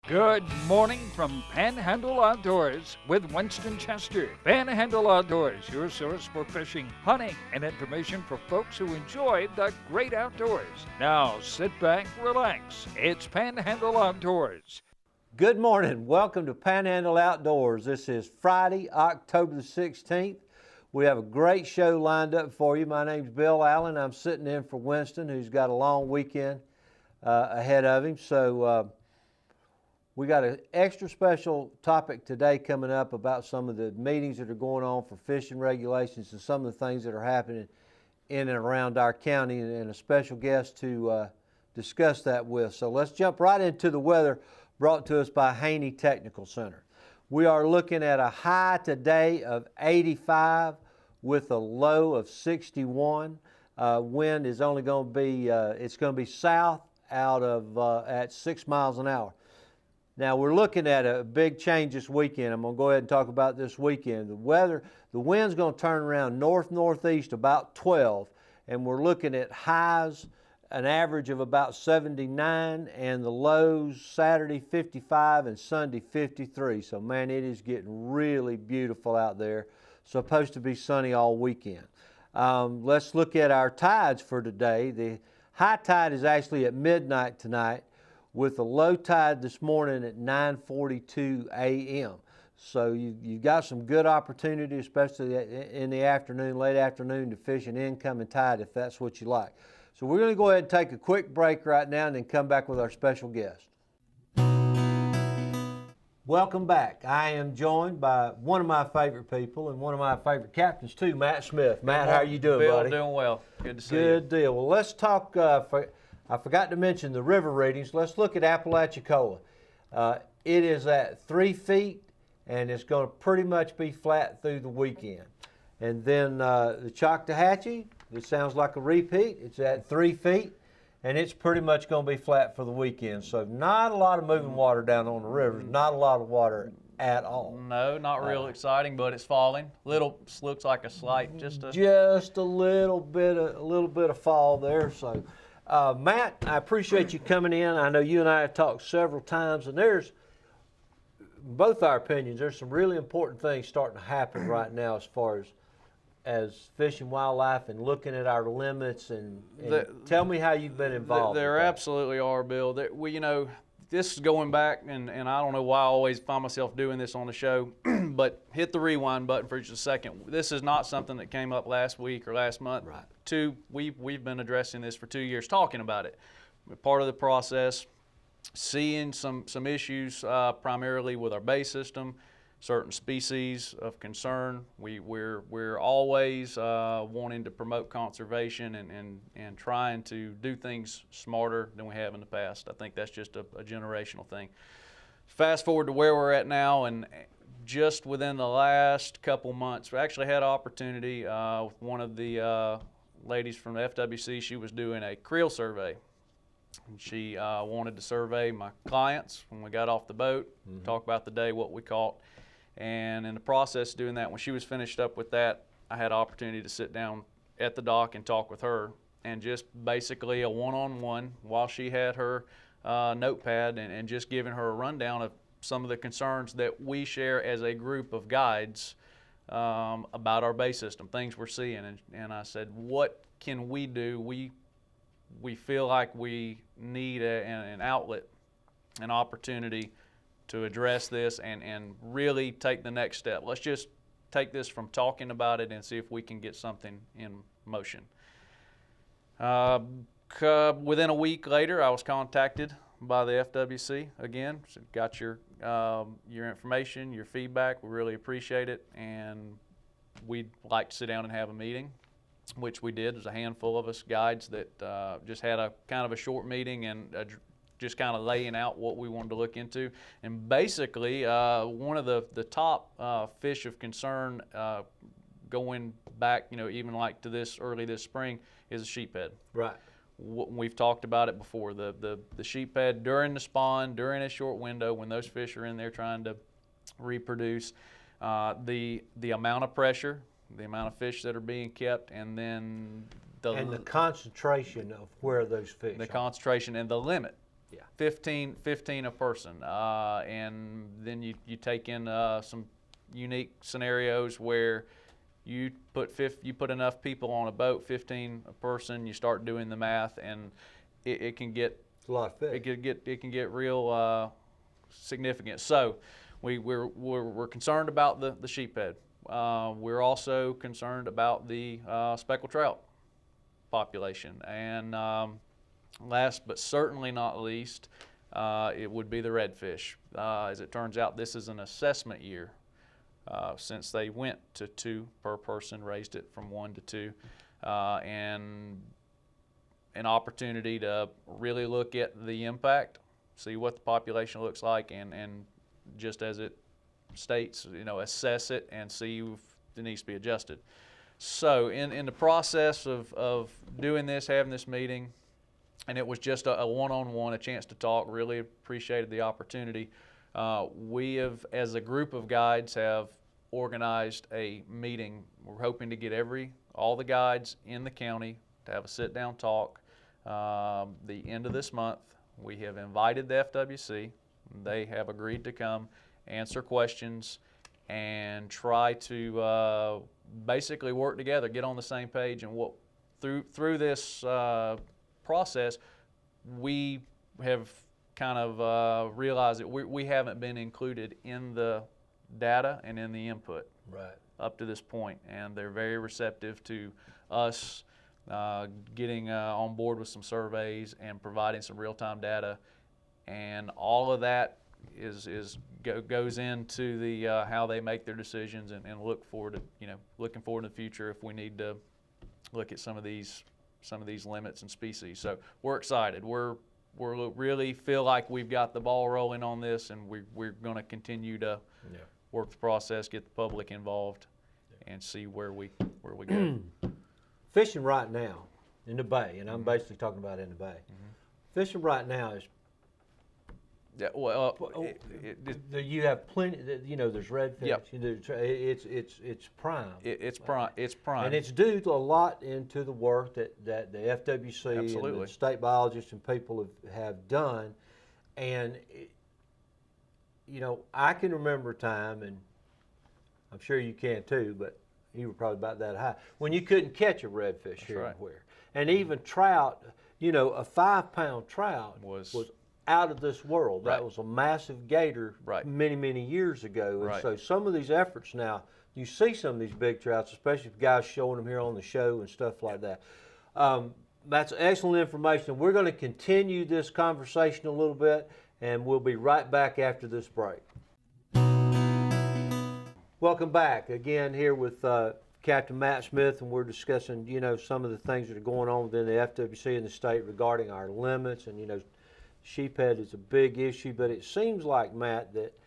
Good morning from Panhandle Outdoors with Winston Chester. Panhandle Outdoors, your source for fishing, hunting, and information for folks who enjoy the great outdoors. Now sit back, relax. It's Panhandle Outdoors. Good morning. Welcome to Panhandle Outdoors. This is Friday, October the 16th. We have a great show lined up for you. My name's Bill Allen. I'm sitting in for Winston, who's got a long weekend ahead of him. So we got an extra special topic today coming up about some of the meetings that are going on for fishing regulations and some of the things that are happening in and around our county, and a special guest to discuss that with. So let's jump right into the weather brought to us by Haney Technical Center. We are looking at a high today of 85 with a low of 61. Wind is only going to be, it's going to be south out of at 6 miles an hour. Now we're looking at a big change this weekend. I'm going to go ahead and talk about this weekend. The wind's going to turn around north-northeast about 12, and we're looking at highs, an average of about 79, and the lows Saturday 55 and Sunday 53. So man, it is getting really beautiful out there. Supposed to be sunny all weekend. Let's look at our tides for today. The high tide is actually at midnight tonight, with a low tide this morning at 9:42 a.m. So you've got some good opportunity, especially in the afternoon, late afternoon, to fish an incoming tide if that's what you like. So we're going to go ahead and take a quick break right now and then come back with our special guest. Welcome back. I am joined by one of my favorite people and one of my favorite captains too, Matt Smith. Matt, how are you doing, Bill, buddy? doing well. Good to see you. Good deal. Well, let's talk, I forgot to mention the river readings. Let's look at Apalachicola. It is at 3 feet, and it's going to pretty much be flat through the weekend. And then the Choctawhatchee, it sounds like a repeat. It's at 3 feet, and it's pretty much going to be flat for the weekend. So not a lot of moving water down on the rivers, not a lot of water at all. No, not real exciting, but it's falling. Looks like a slight, just a little bit of fall there. So, Matt, I appreciate you coming in. I know you and I have talked several times, and there's both our opinions. There's some really important things starting to happen right now as far as fish and wildlife and looking at our limits. And tell me how you've been involved. There absolutely are, Bill. This is going back, and I don't know why I always find myself doing this on the show, but hit the rewind button for just a second. This is not something that came up last week or last month. Right. We've been addressing this for 2 years, talking about it. Part of the process, seeing some issues primarily with our bay system, certain species of concern. We're always wanting to promote conservation and trying to do things smarter than we have in the past. I think that's just a generational thing. Fast forward to where we're at now, and just within the last couple months, we actually had an opportunity with one of the ladies from the FWC. She was doing a creel survey. And she wanted to survey my clients when we got off the boat, talk about the day, what we caught. And in the process of doing that, when she was finished up with that, I had an opportunity to sit down at the dock and talk with her, and just basically a one-on-one while she had her notepad, and just giving her a rundown of some of the concerns that we share as a group of guides about our bay system, things we're seeing. And I said, what can we do? We feel like we need an outlet, an opportunity to address this and really take the next step. Let's just take this from talking about it and see if we can get something in motion. Within a week later, I was contacted by the FWC again. So got your information, your feedback. We really appreciate it, and we'd like to sit down and have a meeting, which we did. There's a handful of us guides that just had a kind of a short meeting and just kind of laying out what we wanted to look into. And basically, one of the top fish of concern going back, even like to early this spring, is a sheephead. Right. We've talked about it before. The sheephead during the spawn, during a short window, when those fish are in there trying to reproduce, the amount of pressure, the amount of fish that are being kept, and then the concentration of where those fish the concentration and the limit Yeah. 15 a person, and then you take in some unique scenarios where you put enough people on a boat, 15 a person. You start doing the math, and it can get It's a lot of fish. it can get real significant. So we're concerned about the sheephead. We're also concerned about the speckled trout population, and last but certainly not least, it would be the redfish. As it turns out, this is an assessment year. Since they went to 2 per person, raised it from 1 to 2, and an opportunity to really look at the impact, see what the population looks like, and just as it states, assess it and see if it needs to be adjusted. So in the process of doing this, having this meeting, and it was just a one-on-one, a chance to talk, really appreciated the opportunity. We have, as a group of guides, have organized a meeting. We're hoping to get all the guides in the county to have a sit-down talk the end of this month. We have invited the FWC. They have agreed to come, answer questions, and try to basically work together, get on the same page, and through this process, we have kind of realized that we haven't been included in the data and in the input up to this point, and they're very receptive to us getting on board with some surveys and providing some real-time data, and all of that goes into the how they make their decisions, and looking forward in the future if we need to look at some of these limits and species. So we're excited. We're really feel like we've got the ball rolling on this, and we're going to continue to work the process, get the public involved, and see where we go. Fishing right now in the bay, and I'm basically talking about in the bay. Fishing right now is. Yeah, well, You have plenty. There's redfish. Yep. It's prime. It's prime, and it's due to a lot into the work that the FWC and the state biologists and people have done, and I can remember a time, and I'm sure you can too, but you were probably about that high, when you couldn't catch a redfish here and where, and even trout. A 5-pound trout was out of this world. That was a massive gator many, many years ago. And so some of these efforts now, you see some of these big trouts, especially if guys showing them here on the show and stuff like that. That's excellent information. We're going to continue this conversation a little bit, and we'll be right back after this break. Welcome back. Again, here with Captain Matt Smith, and we're discussing, some of the things that are going on within the FWC and the state regarding our limits, and, sheephead is a big issue, but it seems like, Matt, that,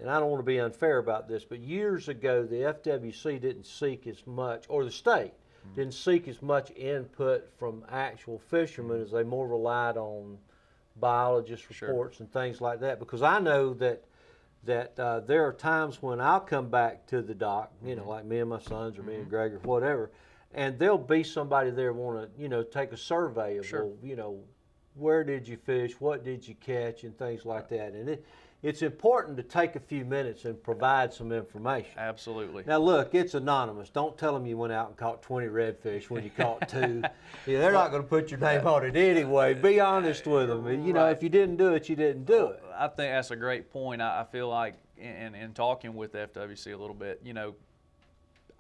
and I don't want to be unfair about this, but years ago the FWC didn't seek as much, or the state didn't seek as much input from actual fishermen as they more relied on biologist reports and things like that. Because I know that there are times when I'll come back to the dock, like me and my sons or me and Greg or whatever, and there'll be somebody there want to, take a survey of, where did you fish, what did you catch, and things like that. And it's important to take a few minutes and provide some information. Absolutely. Now look, it's anonymous. Don't tell them you went out and caught 20 redfish when you caught 2. They're not going to put your name on it anyway. Be honest with them. If you didn't do it, you didn't do it. I think that's a great point. I feel like in talking with the FWC a little bit,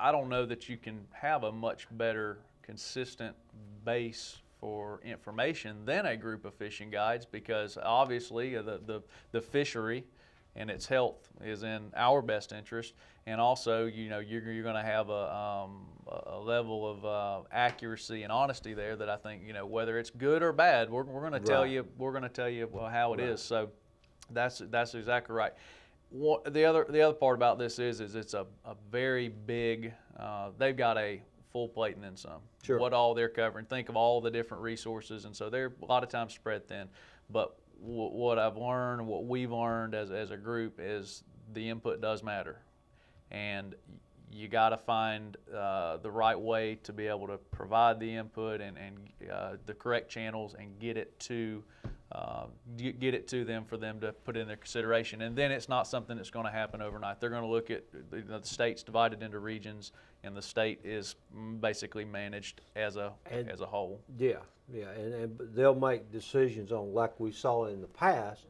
I don't know that you can have a much better consistent base for information than a group of fishing guides, because obviously the fishery and its health is in our best interest, and also you're going to have a level of accuracy and honesty there that I think whether it's good or bad, we're going to tell you how it is. So that's exactly right. The other part about this is it's a very big. They've got a full plate and then some. What all they're covering. Think of all the different resources, and so they're a lot of times spread thin. But what I've learned, what we've learned as a group, is the input does matter, and you got to find the right way to be able to provide the input and the correct channels and get it to get it to them for them to put in their consideration. And then it's not something that's going to happen overnight. They're going to look at the state's divided into regions, and the state is basically managed as a whole. Yeah, and they'll make decisions on, like we saw in the past,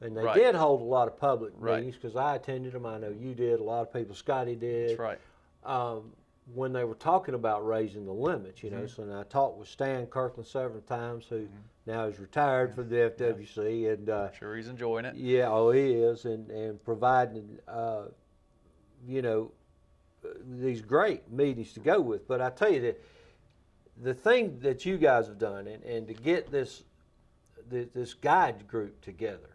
and they Right. did hold a lot of public Right. meetings, because I attended them. I know you did. A lot of people, Scotty did. That's right. When they were talking about raising the limits, Mm-hmm. so and I talked with Stan Kirkland several times, who now is retired from the FWC, and Sure, he's enjoying it. yeah, oh, he is, and providing, these great meetings to go with. But I tell you that the thing that you guys have done, and to get this guide group together,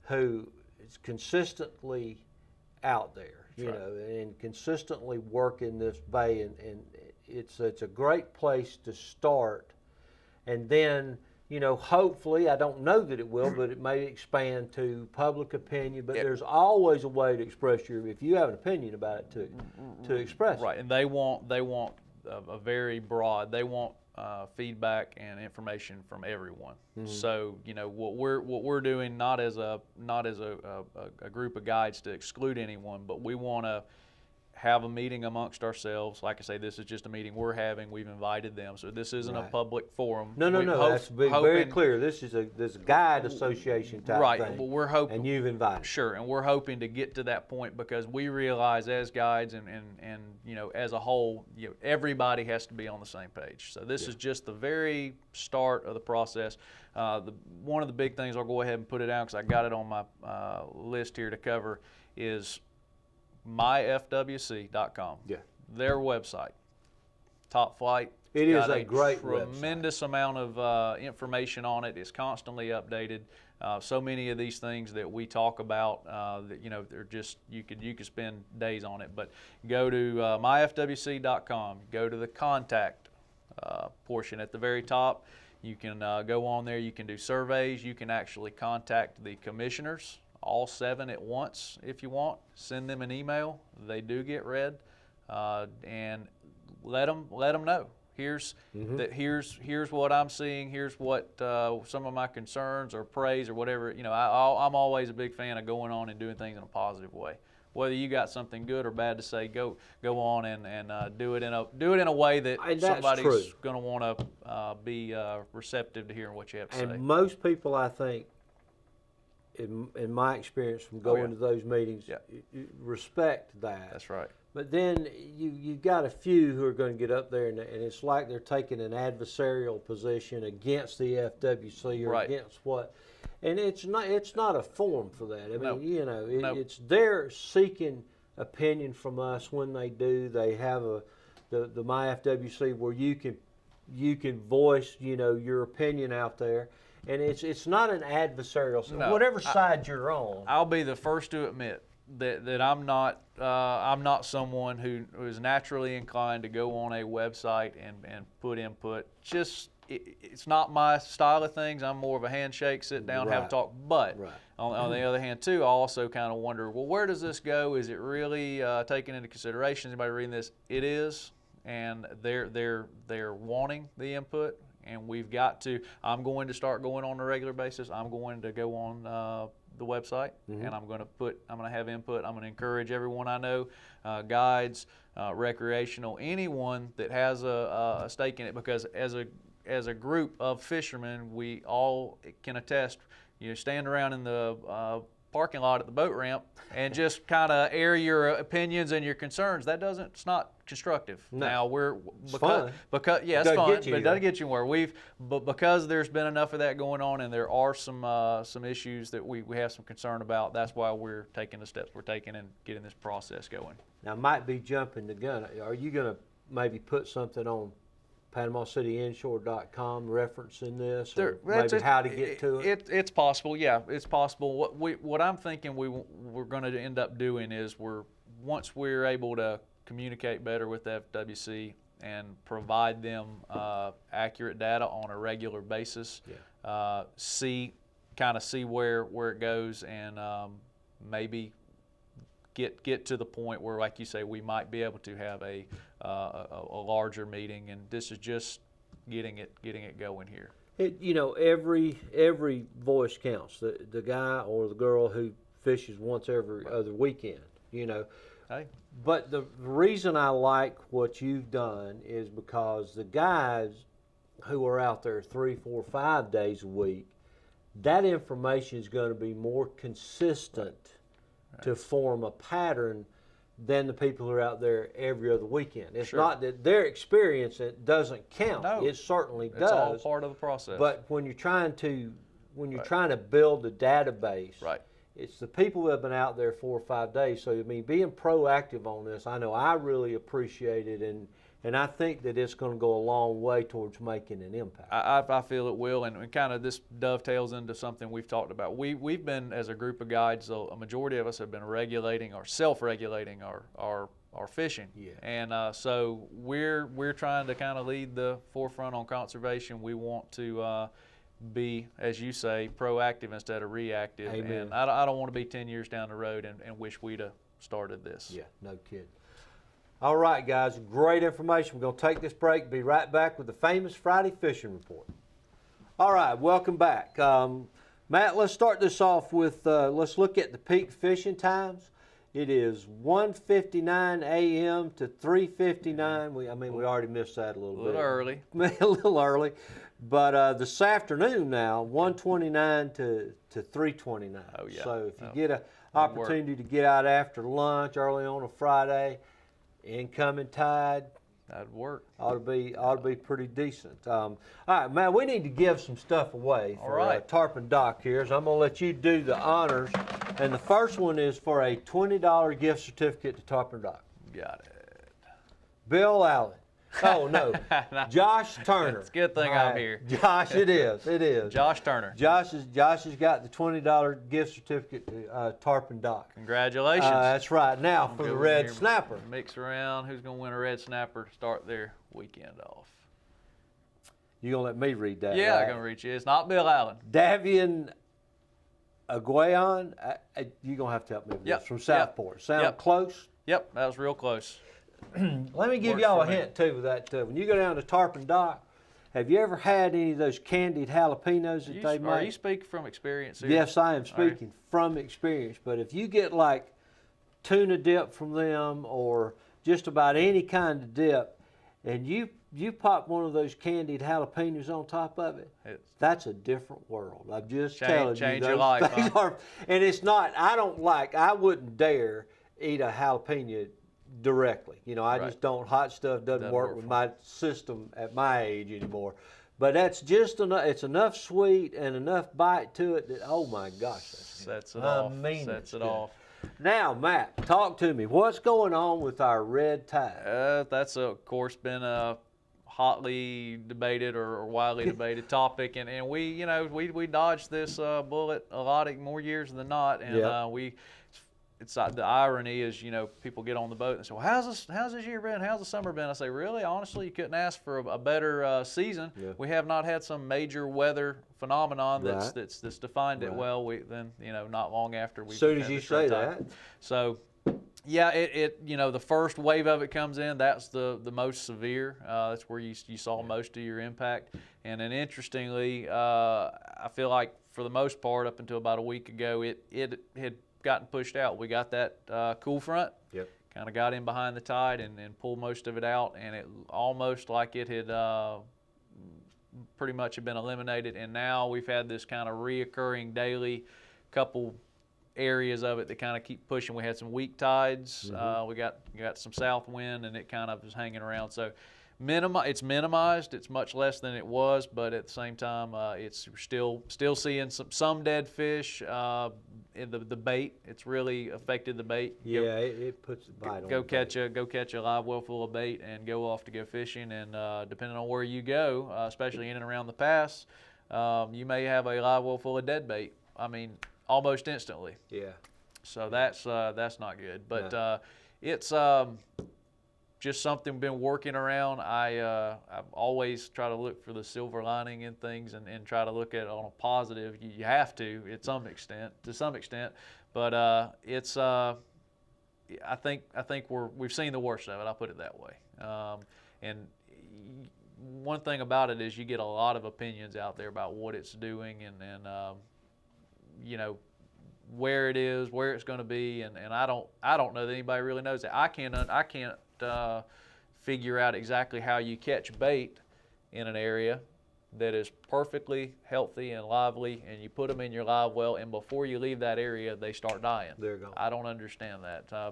who is consistently out there, and consistently working this bay, and it's a great place to start, and then, hopefully, I don't know that it will, but it may expand to public opinion. But there's always a way to express if you have an opinion about it, to express Right, it. and they want a very broad. They want feedback and information from everyone. Mm-hmm. So what we're doing, not as a group of guides to exclude anyone, but we want to have a meeting amongst ourselves. Like I say, this is just a meeting we're having. We've invited them, so this isn't a Right. public forum. No, that's very clear. This is a guide association type Right, thing. but we're hoping, and you've invited. Sure, and we're hoping to get to that point, because we realize as guides and as a whole, everybody has to be on the same page. So this is just the very start of the process. One of the big things, I'll go ahead and put it out because I got it on my list here to cover, is myfwc.com. Yeah. Their website, top flight. It It's is got a great tremendous amount of information on it. It's constantly updated. So many of these things that we talk about, that they're just you could spend days on it. But go to myfwc.com. Go to the contact portion at the very top. You can go on there. You can do surveys. You can actually contact the commissioners, all 7 at once if you want. Send them an email. They do get read, and let them know. Here's what I'm seeing. Here's what some of my concerns or praise or whatever. I'm always a big fan of going on and doing things in a positive way. Whether you got something good or bad to say, go on and do it in a way that somebody's going to want to be receptive to hearing what you have to say. And most people, I think, in my experience from going to those meetings, respect that. That's right. But then you've got a few who are going to get up there, and it's like they're taking an adversarial position against the FWC or against what. And it's not a forum for that. I mean, it's they're seeking opinion from us when they do. They have the MyFWC where you can voice your opinion out there, and it's not an adversarial. No, whatever side you're on. I'll be the first to admit that I'm not someone who is naturally inclined to go on a website and put input. It's not my style of things. I'm more of a handshake, sit down, have a talk. But on the other hand, too, I also kind of wonder, well, where does this go? Is it really taken into consideration? Anybody reading this? It is, and they're wanting the input, and we've got to. I'm going to start going on a regular basis. I'm going to go on the website, and I'm going to have input. I'm going to encourage everyone I know, guides, recreational, anyone that has a stake in it, because as a group of fishermen, we all can attest. Stand around in the parking lot at the boat ramp and just kind of air your opinions and your concerns. It's not constructive. No. Now It's fun. It's fun, but it doesn't get you anywhere. But because there's been enough of that going on, and there are some issues that we have some concern about. That's why we're taking the steps we're taking and getting this process going. Now, might be jumping the gun. Are you going to maybe put something on PanamaCityInshore.com referencing this, or maybe how to get to it? It's possible, yeah, it's possible. What I'm thinking we're going to end up doing is once we're able to communicate better with FWC and provide them accurate data on a regular basis, see where it goes, and maybe get to the point where, like you say, we might be able to have a larger meeting, and this is just getting it going here. Every voice counts. The guy or the girl who fishes once every other weekend. Hey, But the reason I like what you've done is because the guys who are out there 3, 4, 5 days a week, that information is going to be more consistent to form a pattern than the people who are out there every other weekend. It's not that their experience it doesn't count. No, it certainly it's does. all part of the process. But when you're trying to build a database, right. it's the people who have been out there 4 or 5 days. So being proactive on this, I know I really appreciate it, and I think that it's going to go a long way towards making an impact. I feel it will, and kind of this dovetails into something we've talked about. We've been, as a group of guides, a majority of us have been regulating or self-regulating our fishing. Yeah. And so we're trying to kind of lead the forefront on conservation. We want to be, as you say, proactive instead of reactive. Amen. And I don't want to be 10 years down the road and wish we'd have started this. Yeah, no kidding. All right, guys, great information. We're going to take this break, be right back with the famous Friday Fishing Report. All right, welcome back. Matt, let's start this off with, let's look at the peak fishing times. It is 1:59 a.m. to 3:59. We already missed that a little bit. Early. A little early. But this afternoon now, 1:29 to 3:29. Oh, yeah. So if you get an opportunity to get out after lunch, early on a Friday, incoming tide, That'd work. ought to be pretty decent. All right, man, we need to give some stuff away for Tarpon Dock here. So I'm going to let you do the honors. And the first one is for a $20 gift certificate to Tarpon Dock. Got it. Bill Allen. Oh, no. Josh Turner. It's a good thing I'm here. Josh, it is. It is. Josh Turner. Josh has got the $20 gift certificate to Tarpon Dock. Congratulations. That's right. Now for the red snapper. Mix around. Who's going to win a red snapper? Start their weekend off. You going to let me read that? Yeah, right? I'm going to reach you. It's not Bill Allen. Davian Aguayon. You're going to have to help me with this. From Southport. Sound close? Yep, that was real close. Let me give y'all a hint, too, with that. When you go down to Tarpon Dock, have you ever had any of those candied jalapenos that they make? Are you speaking from experience here? Yes, I am speaking from experience. But if you get like tuna dip from them or just about any kind of dip, and you pop one of those candied jalapenos on top of it, that's a different world. I'm just telling you. Change your life, huh? And it's not, I wouldn't dare eat a jalapeno directly. I just don't, hot stuff doesn't work with my system at my age anymore. But that's just enough, it's enough sweet and enough bite to it that, oh my gosh, Sets it off. Sets it off. Now, Matt, talk to me. What's going on with our red tide? That's, of course, been a hotly debated or widely debated topic, and we dodged this bullet a lot more years than not, and it's the irony is, people get on the boat and say, well, how's this year been? How's the summer been? I say, really? Honestly, you couldn't ask for a better season. Yeah. We have not had some major weather phenomenon that's defined it well. Then not long after we. As soon as you say that. So, yeah, the first wave of it comes in. That's the most severe. That's where you saw most of your impact. And then interestingly, I feel like for the most part, up until about a week ago, it had gotten pushed out. We got that cool front, kind of got in behind the tide and pulled most of it out, and it almost like it had pretty much had been eliminated. And now we've had this kind of reoccurring daily couple areas of it that kind of keep pushing. We had some weak tides. We got some south wind, and it kind of is hanging around. So it's minimized. It's much less than it was, but at the same time, it's still seeing some dead fish. The bait, it's really affected the bait. Yeah, it puts a bite on. Go catch a live well full of bait and go off to go fishing. And depending on where you go, especially in and around the pass, you may have a live well full of dead bait. I mean, almost instantly. Yeah. So that's not good. But it's just something we've been working around. I've always try to look for the silver lining in things and try to look at it on a positive. You have to some extent, but it's I think we've seen the worst of it. I'll put it that way. And one thing about it is you get a lot of opinions out there about what it's doing and you know, where it is, where it's going to be, and I don't know that anybody really knows that. I can't figure out exactly how you catch bait in an area that is perfectly healthy and lively, and you put them in your live well, and before you leave that area, they start dying. There you go. I don't understand that. I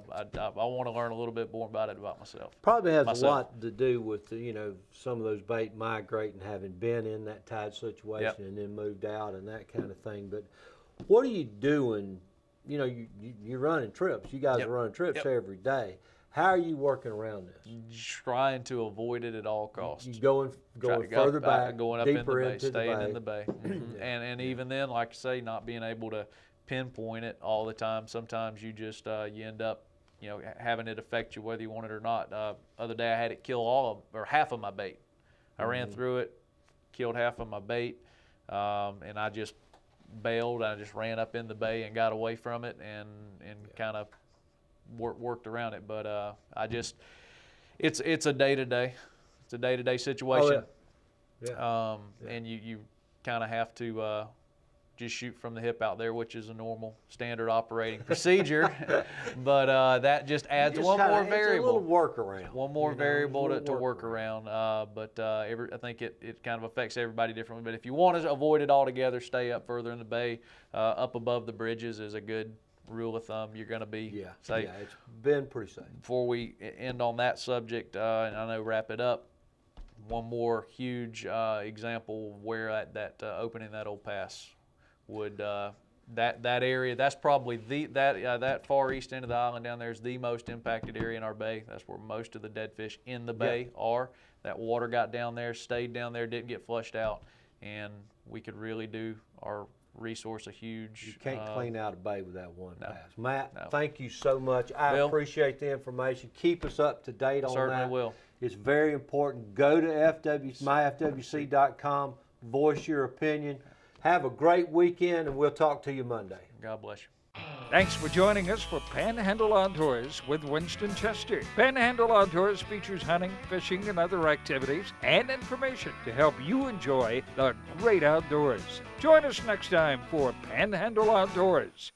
want to learn a little bit more about it about myself. Probably has a lot to do with some of those bait migrating, having been in that tide situation and then moved out and that kind of thing. But what are you doing? You know, you're running trips. You guys are running trips every day. How are you working around this? Trying to avoid it at all costs. You going further back, going up deeper in the bay, into staying the bay. in the bay. And even then, like I say, not being able to pinpoint it all the time. Sometimes you just you end up, having it affect you whether you want it or not. Other day I had it kill half of my bait. I ran through it, killed half of my bait, and I just bailed. I just ran up in the bay and got away from it and kind of worked around it. But it's a day-to-day situation. And you kind of have to just shoot from the hip out there, which is a normal standard operating procedure. But that just adds one more variable. It's a little workaround. One more variable to work around. But I think it kind of affects everybody differently. But if you want to avoid it altogether, stay up further in the bay. Up above the bridges is a good rule of thumb. You're going to be safe. Yeah, it's been pretty safe. Before we end on that subject, and I know wrap it up, one more huge example where that opening that old pass would that area, that's probably that far east end of the island down there is the most impacted area in our bay. That's where most of the dead fish in the bay are. That water got down there, stayed down there, didn't get flushed out, and we could really do our resource a huge. You can't clean out a bay with that one pass. Matt, thank you so much. I appreciate the information. Keep us up to date on that. Certainly will. It's very important. Go to myfwc.com, voice your opinion. Have a great weekend, and we'll talk to you Monday. God bless you. Thanks for joining us for Panhandle Outdoors with Winston Chester. Panhandle Outdoors features hunting, fishing, and other activities and information to help you enjoy the great outdoors. Join us next time for Panhandle Outdoors.